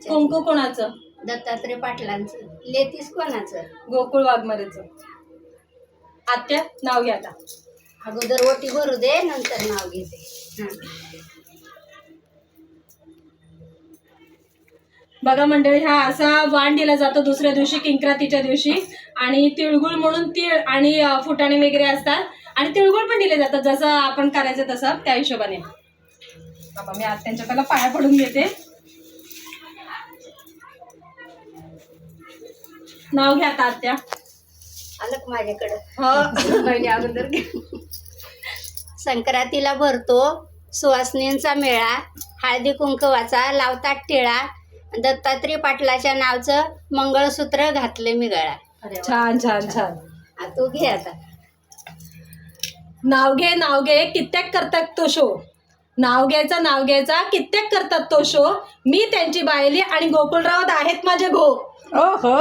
कुंकू कोणाचं? दत्तात्रय पाटलांचं. लेतीस कोणाचं? गोकुळ वाघमारेचं. आत्या नाव घ्या आता. अगोदर ओटी भरू दे, नंतर नाव घेते. बघा मंडळी, हा असा वाण दिला जातो दुसऱ्या दिवशी किंक्रातीच्या दिवशी. आणि तिळगुळ म्हणून तीळ आणि फुटाणे वगैरे असतात आणि तिळगुळ पण दिले जातात, जसं आपण करायचं तसं त्या हिशोबाने. बाबा मी आज त्यांच्या पहिला पाया पडून घेते. नाव घ्या आता आत्या. आलंक माझ्याकडं. हो पहिले अगोदर संक्रांतीला भरतो सुवासनींचा मेळा, हळदी कुंकवाचा लावतात टिळा, दत्तात्रय पाटलाच्या नावचं मंगळसूत्र घातले मी गळा. छान छान छान. तू घे आता. नाव घे कित्येक करतात तो शो. नाव घ्यायचा कित्येक करतात तो शो. मी त्यांची बायली आणि गोकुळराव आहेत माझे घो. ओहो